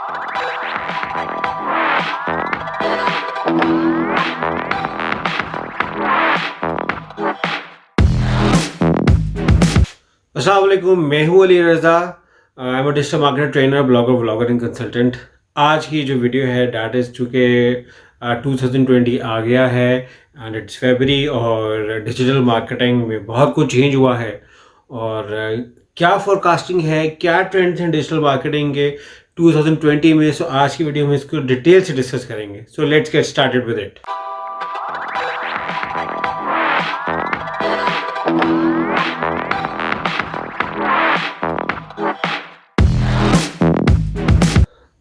अस्सलाम वालेकुम, मैं हूँ Ali Raza. I am a digital marketer, trainer, blogger, vlogger and consultant. आज की जो वीडियो है डैट इज़ चूँकि 2020 आ गया है एंड इट्स फरवरी और डिजिटल मार्केटिंग में बहुत कुछ चेंज हुआ है। और क्या फोरकास्टिंग है, क्या ट्रेंड्स हैं डिजिटल मार्केटिंग के 2020 में। सो आज की वीडियो में इसको डिटेल से डिस्कस करेंगे। So let's get started with it.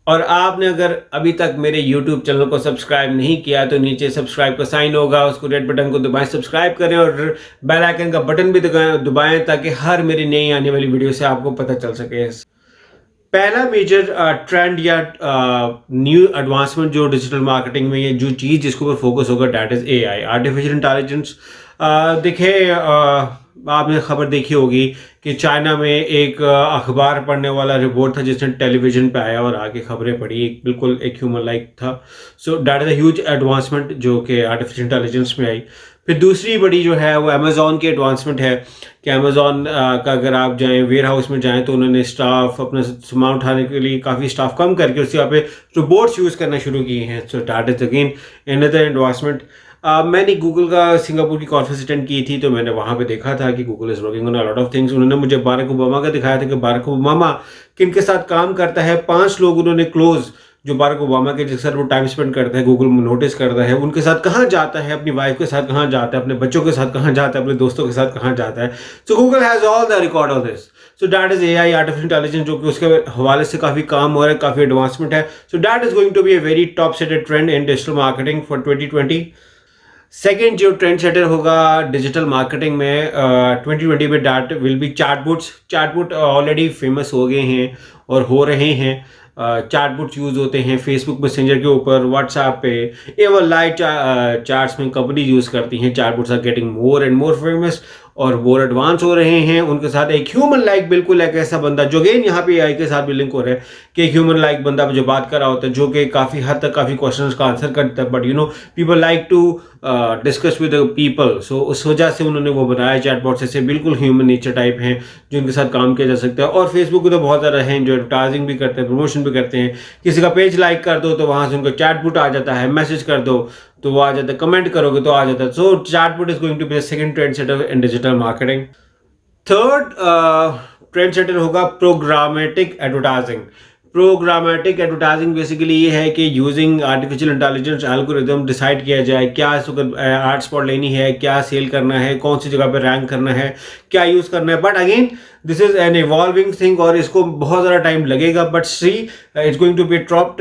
और आपने अगर अभी तक मेरे YouTube चैनल को सब्सक्राइब नहीं किया तो नीचे सब्सक्राइब का साइन होगा, उसको रेड बटन को दबाएं, सब्सक्राइब करें और बेल आइकन का बटन भी दबाएं ताकि हर मेरी नई आने वाली वीडियो से आपको पता चल सके। पहला मेजर ट्रेंड या न्यू एडवांसमेंट जो डिजिटल मार्केटिंग में ये जो चीज़ जिसके ऊपर फोकस होगा that is AI, artificial intelligence. देखिए, आपने खबर देखी होगी कि चाइना में एक अखबार पढ़ने वाला रिपोर्ट था जिसने टेलीविज़न पे आया और आके खबरें पढ़ी, बिल्कुल एक ह्यूमन लाइक था। So that is a huge advancement जो कि आर्टिफिशियल इंटेलिजेंस में आई। फिर दूसरी बड़ी जो है वो अमेज़ॉन की एडवांसमेंट है कि अमेज़ॉन का अगर आप जाएँ वेयर हाउस में जाएँ तो उन्होंने स्टाफ अपना सामान उठाने के लिए काफ़ी स्टाफ कम करके उसके यहाँ पे रोबोट्स यूज़ करना शुरू किए हैं। सो that is again another advancement. मैंने गूगल का सिंगापुर की कॉन्फ्रेंस अटेंड की थी तो मैंने वहाँ पे देखा था कि Google is working on a lot of things. उन्होंने मुझे बाराक ओबामा का दिखाया था कि बाराक ओबामा किन के साथ काम करता है। 5 लोग उन्होंने क्लोज जो बाराक ओबामा के जिसके साथ वो टाइम स्पेंड करता है, गूगल नोटिस करता है, उनके साथ कहाँ जाता है, अपनी वाइफ के साथ कहाँ जाता है, अपने बच्चों के साथ कहाँ जाता है, अपने दोस्तों के साथ कहाँ जाता है। सो Google has all the record of this. So that is AI, artificial intelligence, जो कि उसके हवाले से काफ़ी काम हो रहा है, काफ़ी एडवांसमेंट है। So that is going to be a very top seated trend in digital marketing for 2020। Second जो ट्रेंड सेटर होगा डिजिटल मार्केटिंग में 2020 में that will be chatbots. Chatbot already famous हो गए हैं और हो रहे हैं। चैटबॉट्स यूज़ होते हैं फेसबुक मैसेंजर के ऊपर, व्हाट्सएप पे, एवं लाइव चैट्स में कंपनी यूज़ करती हैं। Chatbots are getting more and more famous और मोर एडवांस हो रहे हैं। उनके साथ एक ह्यूमन लाइक, बिल्कुल एक ऐसा बंदा जो अगेन यहाँ पे AI के साथ भी लिंक हो रहा है कि एक ह्यूमन लाइक बंदा जो बात कर रहा होता है, जो कि काफ़ी हद तक काफ़ी क्वेश्चंस का आंसर करता है, but you know people like to discuss with people. So उस वजह से उन्होंने वो बनाया चैटबॉट्स, ऐसे बिल्कुल ह्यूमन नेचर टाइप हैं जो उनके साथ काम किया जा सकता है। और फेसबुक पे तो बहुत ज़्यादा हैं जो एडवर्टाइजिंग भी करते हैं, प्रमोशन भी करते हैं। किसी का पेज लाइक कर दो तो वहाँ से उनको चैटबॉट आ जाता है, मैसेज कर दो तो वो आ जाता है, कमेंट करोगे तो आ जाता है। So chatbot is going to be the second trend setter in digital marketing. Third trend setter होगा programmatic advertising. Programmatic advertising basically ये है कि using artificial intelligence algorithm decide किया जाए क्या इस वक्त एड स्पॉट लेनी है, क्या सेल करना है, कौन सी जगह पे रैंक करना है, क्या यूज़ करना है। But again this is an evolving thing और इसको बहुत ज़्यादा टाइम लगेगा, but see it's going to be top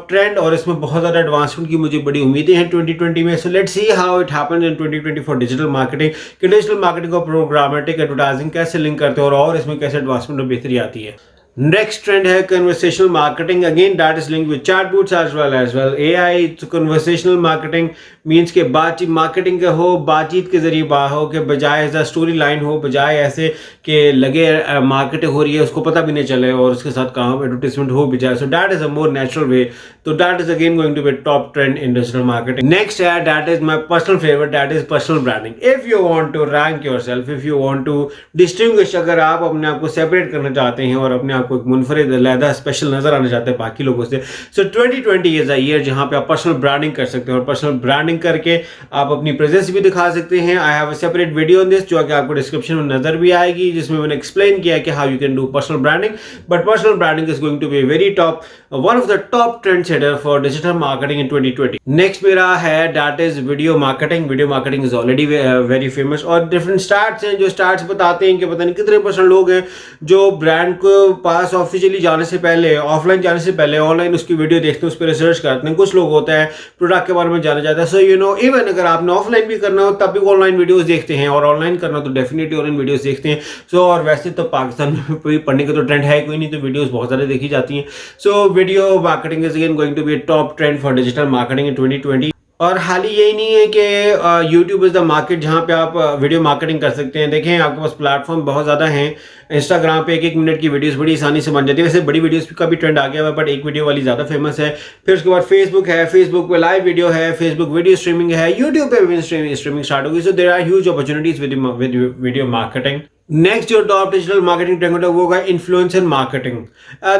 trend और इसमें बहुत ज़्यादा एडवांसमेंट की मुझे बड़ी उम्मीदें हैं 2020 में। So let's see how it happens in 2020 for digital marketing कि डिजिटल मार्केटिंग और प्रोग्रामेटिक एडवर्टाइजिंग कैसे लिंक करते हैं और इसमें कैसे एडवांसमेंट और बेहतरी आती है। नेक्स्ट ट्रेंड है conversational marketing. Again that is linked with chatbots as well AI। तो कन्वर्सेशनल मार्केटिंग मींस के बातचीत मार्केटिंग का हो, बातचीत के जरिए हो के बजाय एज अ स्टोरी लाइन हो, बजाय ऐसे कि लगे मार्केटिंग हो रही है उसको पता भी नहीं चले और उसके साथ काम एडवर्टीजमेंट हो भी जाए। So that is a more natural way. तो that is again going to be top trend in digital marketing. Next है that is my personal favourite, that is personal branding. If you want to rank yourself, if you want to distinguish, अगर आप अपने आप को separate करना चाहते हैं और अपने आप को एक मुनफरिद अलहदा स्पेशल नजर आना चाहते हैं बाकी लोगों से, सो 2020 इज अ ईयर जहां पे आप पर्सनल ब्रांडिंग कर सकते हैं और पर्सनल ब्रांडिंग करके आप अपनी प्रेजेंस भी दिखा सकते हैं। I have a separate video on this जो कि आपको डिस्क्रिप्शन में नजर भी आएगी, जिसमें मैंने एक्सप्लेन किया कि how you can do personal branding. But personal branding is going to be very top, one of the top trend setter for digital marketing in 2020। Next मेरा है that is video marketing. Video marketing is already very famous और different starts हैं जो starts बताते हैं कि पता नहीं कितने परसेंट लोग हैं जो ब्रांड को पास ऑफिशियली जाने से पहले, ऑफलाइन जाने से पहले ऑनलाइन उसकी वीडियो देखते हैं, उस पर रिसर्च करते हैं। कुछ लोग होता है प्रोडक्ट के बारे में जाना चाहता है। सो यू नो इवन अगर आपने ऑफलाइन भी करना हो तब भी ऑनलाइन वीडियोस देखते हैं और ऑनलाइन करना तो डेफिनेटली ऑनलाइन वीडियोस देखते हैं। सो और वैसे तो पाकिस्तान में कोई पढ़ने का तो ट्रेंड है कोई नहीं, तो वीडियोस बहुत ज़्यादा देखी जाती हैं। So video marketing is again going to be top trend for digital marketing in 2020। और हाल ही यही नहीं है कि यूट्यूब इज़ द मार्केट जहाँ पे आप वीडियो मार्केटिंग कर सकते हैं। देखें आपके पास प्लेटफॉर्म बहुत ज़्यादा हैं। इंस्टाग्राम पे 1-1 मिनट की वीडियोस बड़ी आसानी से बन जाती है। वैसे बड़ी वीडियोस का भी ट्रेंड आ गया हुआ है, बट एक वीडियो वाली ज़्यादा फेमस है। फिर उसके बाद फेसबुक है, फेसबुक पे लाइव वीडियो है, फेसबुक वीडियो स्ट्रीमिंग है, यूट्यूब पे भी स्ट्रीमिंग स्टार्ट होगी। So there are huge opportunities with video marketing. Next जो टॉप डिजिटल मार्केटिंग ट्रेंड होता है वो होगा इन्फ्लुएंसर मार्केटिंग।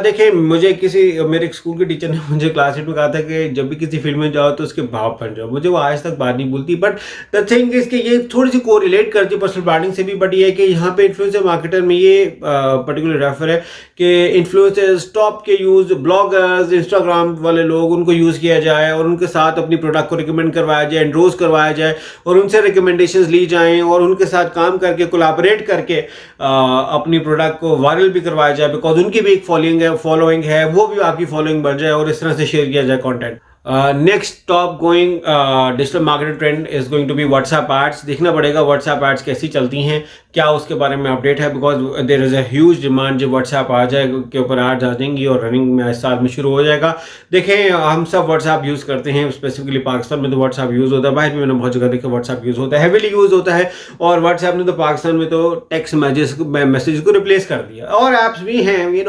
देखिए मुझे मेरे एक स्कूल के टीचर ने मुझे क्लास में कहा था कि जब भी किसी फील्ड में जाओ तो उसके भाव बन जाओ। मुझे वो आज तक बात नहीं भूलती, बट द थिंग इज कि ये थोड़ी सी कोरिलेट करती है पर्सनल ब्रांडिंग से भी। बट ये है कि यहाँ पे इन्फ्लुएंसर मार्केटर में ये पर्टिकुलर रेफर है कि इन्फ्लुएंसर्स टॉप के यूज ब्लॉगर्स इंस्टाग्राम वाले लोग उनको यूज़ किया जाए और उनके साथ अपनी प्रोडक्ट को रिकमेंड करवाया जाए, एंडोर्स करवाया जाए और उनसे रिकमेंडेशंस ली जाएँ और उनके साथ काम करके कोलैबोरेट करके अपनी प्रोडक्ट को वायरल भी करवाया जाए, बिकॉज उनकी भी एक फॉलोइंग है, वो भी आपकी फॉलोइंग बढ़ जाए और इस तरह से शेयर किया जाए content. Next top going digital marketing trend is going to be WhatsApp ads. देखना पड़ेगा व्हाट्सएप एड्स कैसी चलती हैं, क्या उसके बारे में अपडेट है, because there is a huge demand. जब व्हाट्सएप आ जाए के ऊपर एड्स आ जाएंगी और रनिंग में इस साल में शुरू हो जाएगा। देखें हम सब व्हाट्सएप यूज़ करते हैं, स्पेसिफिकली पाकिस्तान में तो व्हाट्सएप यूज़ होता है, बाहर भी मैंने बहुत जगह देखा व्हाट्सएप यूज़ होता है, हेवीली यूज़ होता है। और व्हाट्सएप ने तो पाकिस्तान में तो टेक्स्ट मैसेज को रिप्लेस कर दिया। और ऐप्स भी हैं,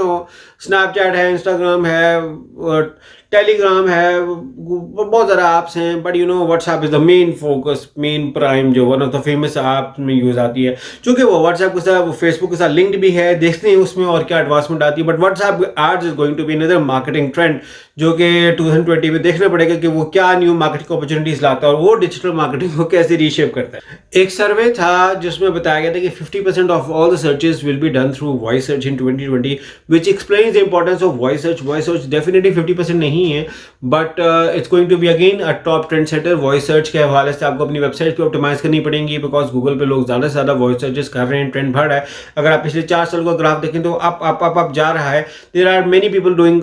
स्नैपचैट है, इंस्टाग्राम है, टेलीग्राम है, बहुत ज़्यादा ऐप्स हैं, but WhatsApp is the main focus, main prime जो one of the famous app में यूज़ आती है। चूँकि वो व्हाट्सएप के साथ फेसबुक के साथ लिंक्ड भी है। देखते हैं उसमें और क्या एडवांसमेंट आती है। But WhatsApp ads is going to be another marketing trend जो कि 2020 में देखना पड़ेगा कि वो क्या न्यू मार्केटिंग अपॉर्चुनिटीज लाता है और वो डिजिटल मार्केटिंग को कैसे रीशेप करता है। एक सर्वे था जिसमें बताया गया था कि 50% of all the searches will be done through voice search in 2020, which explains the importance of voice search. Voice search definitely 50% नहीं है, but it's going to be again a top trend setter. Voice search के हवाले से आपको अपनी website पे optimise करनी पड़ेंगी, बिकॉज गूगल पे लोग ज़्यादा से ज़्यादा वॉइस सर्चेस कर रहे हैं, ट्रेंड बढ़ रहा है। अगर आप पिछले 4 साल का ग्राफ देखें तो अप जा रहा है। There are many people doing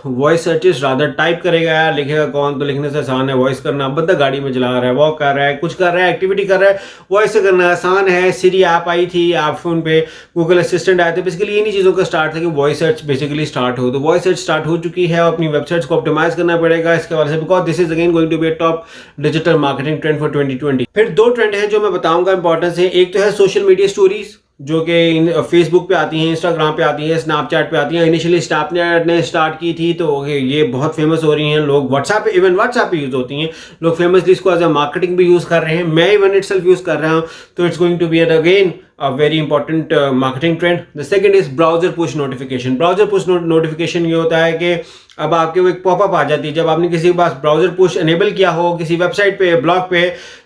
voice searches, rather type करेगा यार, लिखेगा कौन, तो लिखने से आसान है। वॉइस करना, बंदा गाड़ी में चला रहा है, वॉक कर रहा है, कुछ कर रहा है, एक्टिविटी कर रहा है, वॉइस से करना आसान है। सिरी ऐप आई थी, आप फोन पे गूगल असिस्टेंट आए थे, बेसिकली इन्हीं चीज़ों का स्टार्ट था कि वॉइस सर्च बेसिकली स्टार्ट हो। तो वॉइस सर्च स्टार्ट हो चुकी है और अपनी वेबसाइट्स को ऑप्टिमाइज करना पड़ेगा इसके वजह से, because this is again going to be a top digital marketing trend for 2020। फिर 2 ट्रेंड हैं जो मैं बताऊंगा इंपॉर्टेंस है। एक तो है सोशल मीडिया स्टोरीज जो कि फेसबुक पे आती हैं, इंस्टाग्राम पे आती हैं, स्नैपचैट पे आती हैं। इनिशियली स्नैपचैट ने स्टार्ट की थी तो ये बहुत फेमस हो रही हैं। लोग व्हाट्सएप पे, इवन व्हाट्सएप पे यूज़ होती हैं, लोग फेमसली इसको एज अ मार्केटिंग भी यूज़ कर रहे हैं। मैं इवन इटसेल्फ यूज़ कर रहा हूँ। तो it's going to be again a very important marketing trend. The second is browser push notification. Browser push notification ये होता है कि अब आपके वो एक पॉपअप आ जाती है जब आपने किसी के पास ब्राउजर पुश एनेबल किया हो किसी वेबसाइट पे, ब्लॉग पे,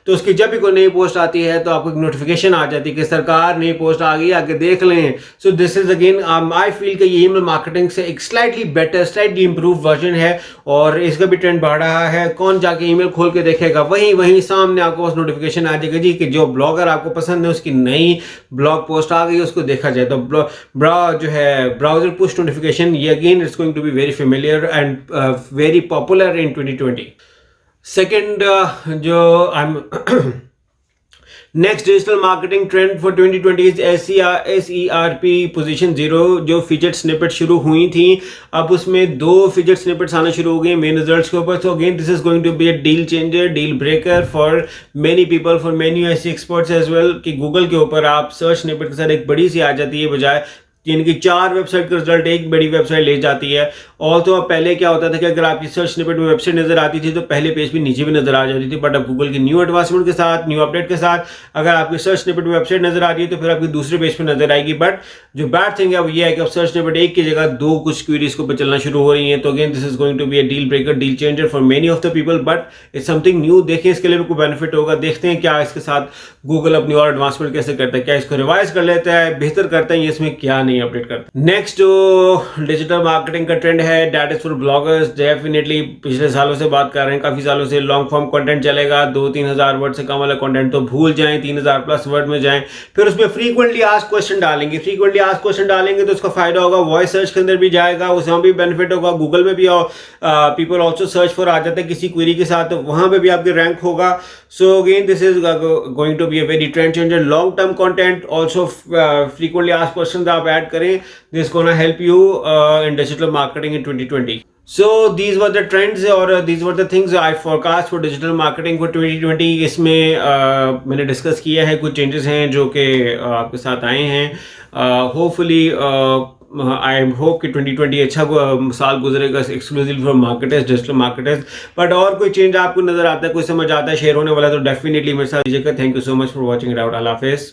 तो उसकी जब भी कोई नई पोस्ट आती है तो आपको एक नोटिफिकेशन आ जाती है कि सरकार नई पोस्ट आ गई, आके देख लें। So this is again I feel कि ये ईमेल मार्केटिंग से एक slightly better, slightly improve version है और इसका भी ट्रेंड बढ़ रहा है। कौन जाके ईमेल खोल के देखेगा, वहीं सामने आपको बस नोटिफिकेशन आ जाएगा जी कि जो ब्लॉगर आपको पसंद है उसकी नई ब्लॉग पोस्ट आ गई, उसको देखा जाए। तो जो है ब्राउजर पुश नोटिफिकेशन, ये again it's going to be very familiar and very popular in 2020. Second, जो I'm next digital marketing trend for 2020 is SERP position 0 जो फीचर स्निपेट शुरू हुई थी, अब उसमें 2 फीचर स्निपेट्स आना शुरू हो गए मेन रिजल्ट्स के ऊपर। So again this is going to be a deal changer, deal breaker for many people, for many ऐसी एक्सपर्ट्स एज वेल कि गूगल के ऊपर आप सर्च स्निपेट के साथ एक बड़ी सी आ जाती है बजाय जिनकी 4 वेबसाइट का रिजल्ट एक बड़ी वेबसाइट ले जाती है। और तो पहले क्या होता था कि अगर आपकी सर्च स्निपेट में वेबसाइट नजर आती थी तो पहले पेज भी नीचे भी नजर आ जाती थी, बट अब गूगल की न्यू एडवांसमेंट के साथ, न्यू अपडेट के साथ अगर आपकी सर्च स्निपेट में वेबसाइट नजर आ रही है तो फिर आपकी दूसरे पेज पे नजर आएगी। बट जो बैड थिंग है वो ये है कि अब सर्च स्निपेट एक की जगह 2 कुछ क्वेरीज को चलना शुरू हो रही है। तो again this is going to be a deal breaker, deal changer for many of the people, but it's something new. देखें इसके लिए कोई बेनिफिट होगा, देखते हैं क्या इसके साथ गूगल अपनी और एडवांसमेंट कैसे करता है, क्या इसको रिवाइज कर लेता है, बेहतर करता है, इसमें क्या नहीं अपडेट करता है। नेक्स्ट जो डिजिटल मार्केटिंग का ट्रेंड है that is for bloggers. Definitely पिछले सालों से बात कर रहे हैं, काफी सालों से लॉन्ग फॉर्म कंटेंट चलेगा। 2-3 हजार वर्ड से कम वाला कंटेंट तो भूल जाएं, 3000 प्लस वर्ड में जाएं। फिर उसमें फ्रीक्वेंटली आस्क्ड क्वेश्चन डालेंगे, फ्रीक्वेंटली आस्क्ड क्वेश्चन डालेंगे तो उसका फायदा होगा, वॉइस सर्च के अंदर भी जाएगा, उसमें भी बेनिफिट होगा, गूगल में भी पीपल ऑल्सो सर्च फॉर आ जाते हैं किसी क्वेरी के साथ, तो वहां पे भी आपके रैंक होगा। So again this is going to be a very trend changer. Long term content also frequently asked question आप ऐड ऐड करें, this gonna help you in digital marketing in 2020. So these were the trends और these were the things I forecast for digital marketing for 2020. इसमें मैंने discuss किया है, कुछ changes हैं जो कि आपके साथ आए हैं. होपफुली आई होप कि 2020 अच्छा साल गुजरेगा exclusive for marketers, digital marketers. But और कोई चेंज आपको नजर आता है, कोई समझ आता है, शेयर होने वाला है तो डेफिनेटली मेरे साथ दीजिएगा. Thank you so much for watching it out. Allah Hafiz.